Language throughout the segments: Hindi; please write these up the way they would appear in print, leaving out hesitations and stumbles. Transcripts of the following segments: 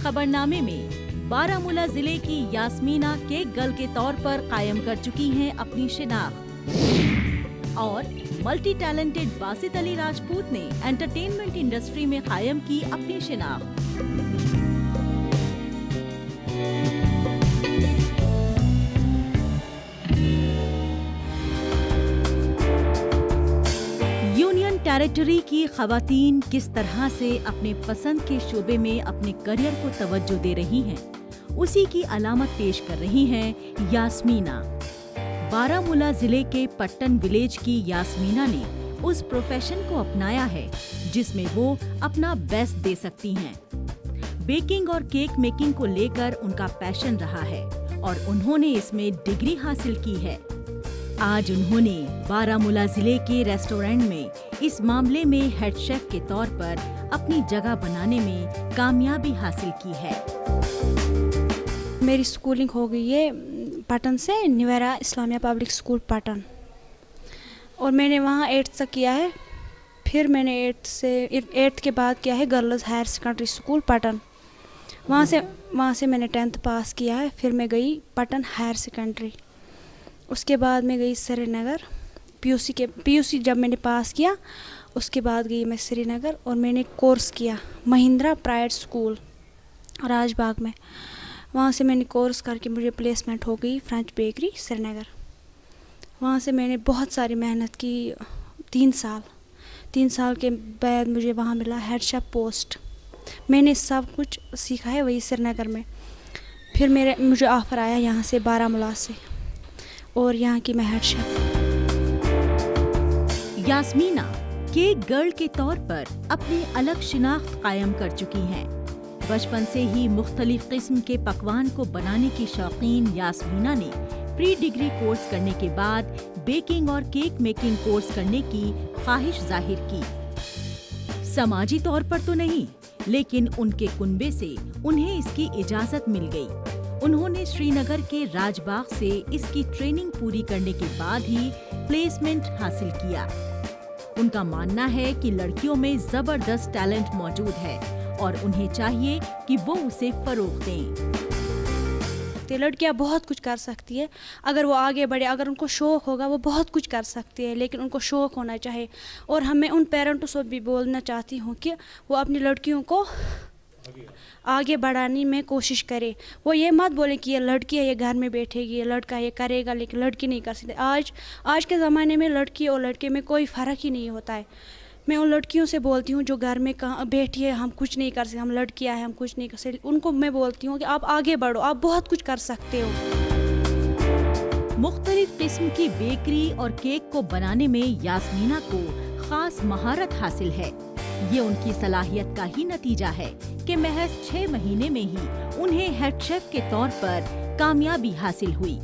खबरनामे में बारामूला जिले की यास्मीना केक गर्ल के तौर पर कायम कर चुकी हैं अपनी शिनाख्त और मल्टी टैलेंटेड बासित अली राजपूत ने एंटरटेनमेंट इंडस्ट्री में कायम की अपनी शिनाख्त। यूनियन टेरिटरी की खवातीन किस तरह से अपने पसंद के शोबे में अपने करियर को तवज्जो दे रही हैं, उसी की अलामत पेश कर रही हैं यास्मीना। बारामूला जिले के पट्टन विलेज की यास्मीना ने उस प्रोफेशन को अपनाया है जिसमें वो अपना बेस्ट दे सकती हैं। बेकिंग और केक मेकिंग को लेकर उनका पैशन रहा है और उन्होंने इसमें डिग्री हासिल की है। आज उन्होंने बारामूला जिले के रेस्टोरेंट में इस मामले में हेड शेफ के तौर पर अपनी जगह बनाने में कामयाबी हासिल की है। मेरी स्कूलिंग हो गई है पटन से निवेरा इस्लामिया पब्लिक स्कूल पटन, और मैंने वहाँ 8th तक किया है। फिर मैंने 8th के बाद किया है girls higher secondary school Patan. वहाँ से मैंने 10th पास किया है। फिर मैं गई पटन हायर सेकेंडरी, उसके बाद मैं गई श्रीनगर पीयूसी जब मैंने पास किया उसके बाद गई मैं श्रीनगर और मैंने कोर्स किया महिंद्रा प्राइवेट स्कूल राजबाग में। वहाँ से मैंने कोर्स करके मुझे प्लेसमेंट हो गई फ्रेंच बेकरी श्रीनगर। वहाँ से मैंने बहुत सारी मेहनत की, 3 साल के बाद मुझे वहाँ मिला हेड शेफ पोस्ट। मैंने सब कुछ सीखा है वही श्रीनगर में। फिर मुझे ऑफ़र आया यहाँ से बारामूला से और यहाँ की मैं head chef. Yasmina cake girl के तौर पर अपनी अलग शिनाख्त कायम कर चुकी हैं। बचपन से ही मुख्तलिफ किस्म के पकवान को बनाने की शौकीन यास्मीना ने प्री डिग्री कोर्स करने के बाद बेकिंग और केक मेकिंग कोर्स करने की ख्वाहिश जाहिर की। समाजी तौर पर तो नहीं, लेकिन उनके कुनबे से उन्हें इसकी इजाजत मिल गई। उन्होंने श्रीनगर के राजबाग से इसकी ट्रेनिंग पूरी करने के बाद ही प्लेसमेंट हासिल किया। उनका मानना है कि लड़कियों में जबरदस्त टैलेंट मौजूद है और उन्हें चाहिए कि वो उसे फरोग दें। लड़कियां बहुत कुछ कर सकती है अगर वो आगे बढ़े, अगर उनको शौक़ होगा वो बहुत कुछ कर सकती है, लेकिन उनको शौक़ होना चाहिए। और हमें उन पेरेंट्स को भी बोलना चाहती हूँ कि वो अपनी लड़कियों को आगे बढ़ाने में कोशिश करे। वो ये मत बोले कि ये लड़की है ये घर में बैठेगी, ये लड़का ये करेगा, लेकिन लड़की नहीं कर सकती। आज के ज़माने में लड़की और लड़के में कोई फ़र्क ही नहीं होता है। मैं उन लड़कियों से बोलती हूँ जो घर में कहाँ बैठी है, हम कुछ नहीं कर सकते, हम लड़कियाँ हैं, हम कुछ नहीं कर सकते, उनको मैं बोलती हूँ कि आप आगे बढ़ो, आप बहुत कुछ कर सकते हो। मुख्तलिफ किस्म की बेकरी और केक को बनाने में यास्मीना को खास महारत हासिल है। ये उनकी सलाहियत का ही नतीजा है कि महज 6 महीने में ही उन्हें हेड शेफ के तौर पर कामयाबी हासिल हुई।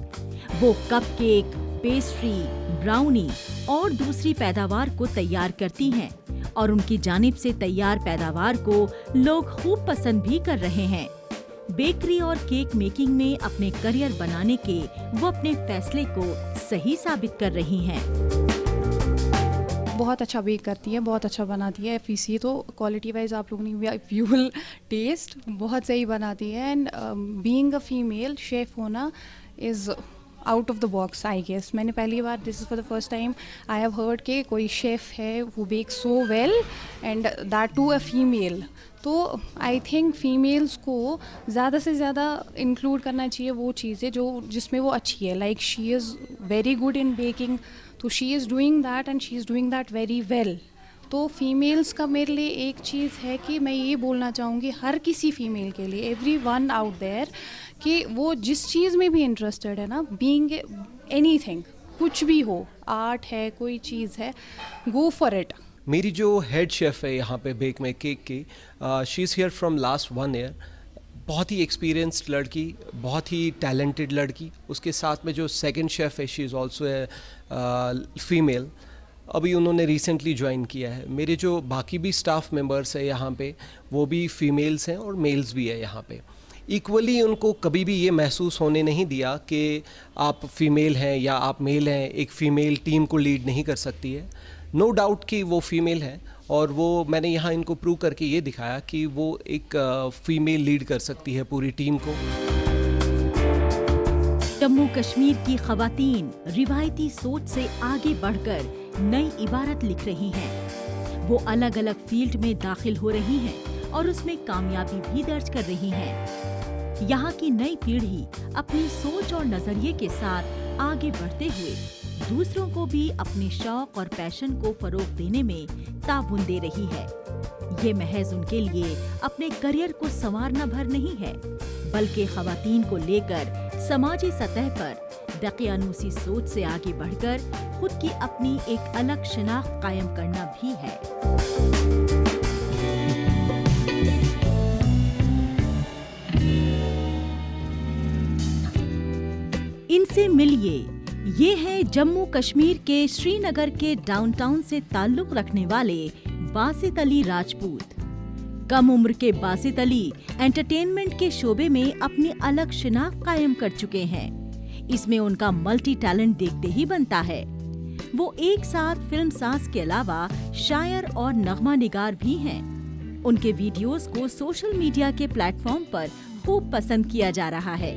वो कपकेक, पेस्ट्री, ब्राउनी और दूसरी पैदावार को तैयार करती हैं और उनकी जानिब से तैयार पैदावार को लोग खूब पसंद भी कर रहे हैं। बेकरी और केक मेकिंग में अपने करियर बनाने के वो अपने फैसले को सही साबित कर रही हैं। बहुत अच्छा बेक करती है, बहुत अच्छा बनाती है। FEC तो क्वालिटी वाइज आप लोगों ने यू विल टेस्ट, बहुत सही बनाती है। And being a female chef होना is out of the box I guess. मैंने पहली बार, this is for the first time I have heard कि कोई शेफ़ है वो bake so well and that too a female. तो आई थिंक फीमेल्स को ज़्यादा से ज़्यादा इंक्लूड करना चाहिए वो चीज़ें जिसमें वो अच्छी है। Like she is very good in baking, तो she is doing that and she is doing that very well. तो फीमेल्स का मेरे लिए एक चीज़ है कि मैं ये बोलना चाहूँगी हर किसी फीमेल के लिए, एवरी वन आउट देयर, कि वो जिस चीज़ में भी इंटरेस्टेड है ना, बीइंग एनीथिंग, कुछ भी हो, आर्ट है, कोई चीज़ है, गो फॉर इट। मेरी जो हेड शेफ़ है यहाँ पे बेक में केक की, she is here from last 1 year. बहुत ही एक्सपीरियंस्ड लड़की, बहुत ही टैलेंटेड लड़की। उसके साथ में जो सेकंड शेफ़ है, she is also a female. अभी उन्होंने रिसेंटली ज्वाइन किया है। मेरे जो बाकी भी स्टाफ मेंबर्स हैं यहाँ पे, वो भी फीमेल्स हैं और मेल्स भी है यहाँ पे। इक्वली उनको कभी भी ये महसूस होने नहीं दिया कि आप फीमेल हैं या आप मेल हैं, एक फ़ीमेल टीम को लीड नहीं कर सकती है। नो डाउट कि वो फीमेल है और वो मैंने यहाँ इनको प्रूव करके ये दिखाया कि वो एक फीमेल लीड कर सकती है पूरी टीम को। जम्मू कश्मीर की खवातीन रिवायती सोच से आगे बढ़कर नई इबारत लिख रही हैं। वो अलग अलग फील्ड में दाखिल हो रही हैं और उसमें कामयाबी भी दर्ज कर रही हैं। यहाँ की नई पीढ़ी अपनी सोच और नजरिए के साथ आगे बढ़ते हुए दूसरों को भी अपने शौक और पैशन को फरोग देने में ताउन दे रही है। ये महज उनके लिए अपने करियर को संवारना भर नहीं है, बल्कि खवातीन को लेकर समाजी सतह पर दकियानूसी सोच से आगे बढ़कर खुद की अपनी एक अलग शिनाख्त कायम करना भी है। इनसे मिलिए, ये हैं जम्मू कश्मीर के श्रीनगर के डाउनटाउन से ताल्लुक रखने वाले बासित अली राजपूत। कम उम्र के बासित अली एंटरटेनमेंट के शोबे में अपनी अलग शिनाख्त कायम कर चुके हैं। इसमें उनका मल्टी टैलेंट देखते ही बनता है। वो एक साथ फिल्म साज के अलावा शायर और नगमा निगार भी हैं। उनके वीडियोस को सोशल मीडिया के प्लेटफॉर्म पर खूब पसंद किया जा रहा है।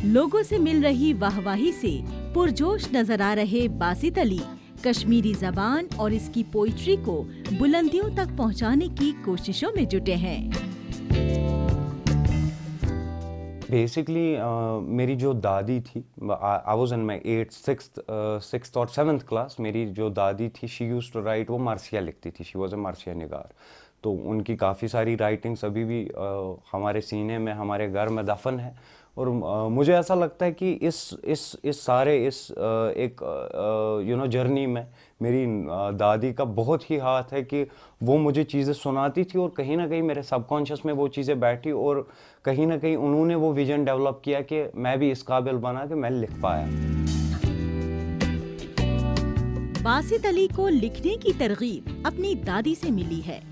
लोगों से मिल रही वाहवाही से पुरजोश नजर आ रहे बासित अली कश्मीरी जबान और इसकी पोइट्री को बुलंदियों तक पहुंचाने की कोशिशों में जुटे हैं। बेसिकली मेरी जो दादी थी, I was in my 6th और 7th क्लास। मेरी जो दादी थी, शी यूज्ड टू राइट, वो मर्सिया लिखती थी, शी वाज अ मर्सिया निगार। तो उनकी काफ़ी सारी राइटिंग्स अभी भी हमारे सीने में, हमारे घर में दफन है। और मुझे ऐसा लगता है कि इस सारे जर्नी में मेरी दादी का बहुत ही हाथ है कि वो मुझे चीज़ें सुनाती थी और कहीं ना कहीं मेरे सबकॉन्शियस में वो चीज़ें बैठी और कहीं ना कहीं उन्होंने वो विजन डेवलप किया कि मैं भी इस काबिल बना कि मैं लिख पाया। बासित अली को लिखने की तरगीब अपनी दादी से मिली है।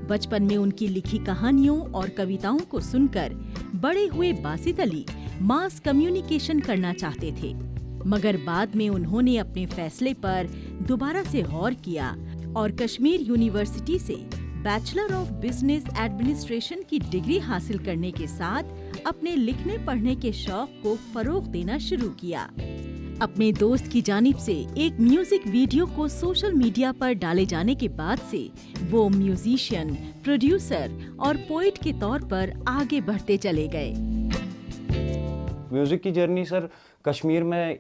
बचपन में उनकी लिखी कहानियों और कविताओं को सुनकर बड़े हुए बासित अली मास कम्युनिकेशन करना चाहते थे, मगर बाद में उन्होंने अपने फैसले पर दोबारा से गौर किया और कश्मीर यूनिवर्सिटी से बैचलर ऑफ बिजनेस एडमिनिस्ट्रेशन की डिग्री हासिल करने के साथ अपने लिखने पढ़ने के शौक को फरोग देना शुरू किया। अपने दोस्त की जानिब से एक म्यूजिक वीडियो को सोशल मीडिया पर डाले जाने के बाद से वो म्यूजिशियन, प्रोड्यूसर और पोइट के तौर पर आगे बढ़ते चले गए। म्यूज़िक की जर्नी सर कश्मीर में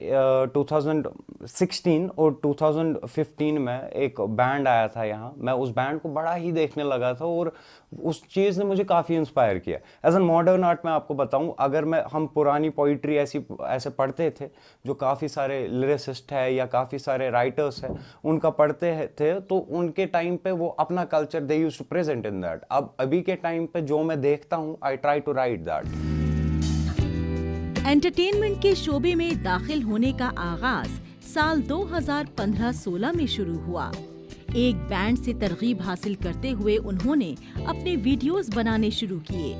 2016 और 2015 में एक बैंड आया था यहाँ। मैं उस बैंड को बड़ा ही देखने लगा था और उस चीज़ ने मुझे काफ़ी इंस्पायर किया। एज एन मॉडर्न आर्ट में आपको बताऊँ, अगर हम पुरानी पोइट्री ऐसे पढ़ते थे, जो काफ़ी सारे लिरिसिस्ट है या काफ़ी सारे राइटर्स हैं उनका पढ़ते थे, तो उनके टाइम पे वो अपना culture they used to present in that. अब अभी के टाइम पे जो मैं देखता हूँ, I try to write that. Entertainment के शोबे में दाखिल होने का आगाज साल 2015-16 में शुरू हुआ। एक बैंड से तरगीब हासिल करते हुए उन्होंने अपने वीडियोस बनाने शुरू किए।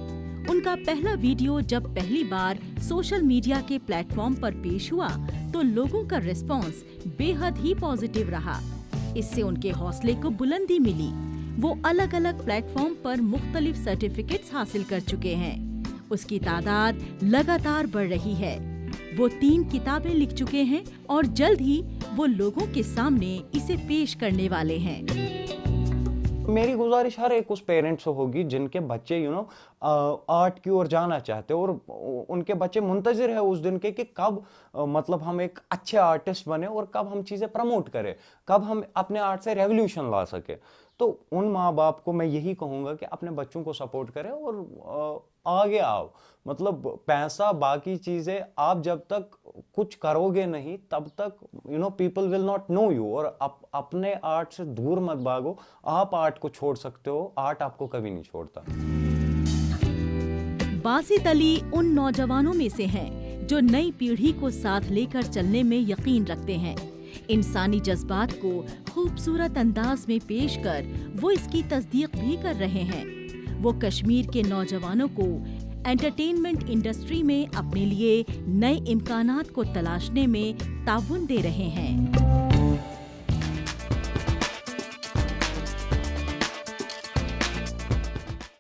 उनका पहला वीडियो जब पहली बार सोशल मीडिया के प्लेटफॉर्म पर पेश हुआ तो लोगों का रिस्पांस बेहद ही पॉजिटिव रहा। इससे उनके हौसले को बुलंदी मिली। वो अलग अलग प्लेटफॉर्म पर मुख्तलिफ सर्टिफिकेट्स हासिल कर चुके हैं। उसकी तादाद लगातार बढ़ रही है। वो 3 किताबें लिख चुके हैं और जल्द ही वो लोगों के सामने इसे पेश करने वाले हैं। मेरी गुजारिश हर एक उस पेरेंट्स से होगी जिनके बच्चे आर्ट की ओर जाना चाहते हैं और उनके बच्चे मुंतजिर है उस दिन के कि कब मतलब हम एक अच्छे आर्टिस्ट बने और कब हम चीज़ें प्रमोट करें, कब हम अपने आर्ट से रेवोल्यूशन ला सके। तो उन माँ बाप को मैं यही कहूँगा कि अपने बच्चों को सपोर्ट करें और आगे आओ। मतलब पैसा, बाकी चीज़ें, आप जब तक कुछ करोगे नहीं तब तक people will not know you. और अपने आर्ट से दूर मत भागो। आप आर्ट को छोड़ सकते हो, आर्ट आपको कभी नहीं छोड़ता। बासित अली उन नौजवानों में से हैं जो नई पीढ़ी को साथ लेकर चलने में यकीन रखते हैं। इंसानी जज्बात को खूबसूरत अंदाज में पेश कर वो इसकी तस्दीक भी कर रहे हैं। वो कश्मीर के नौजवानों को एंटरटेनमेंट इंडस्ट्री में अपने लिए नए इम्कानात को तलाशने में ताउन दे रहे हैं।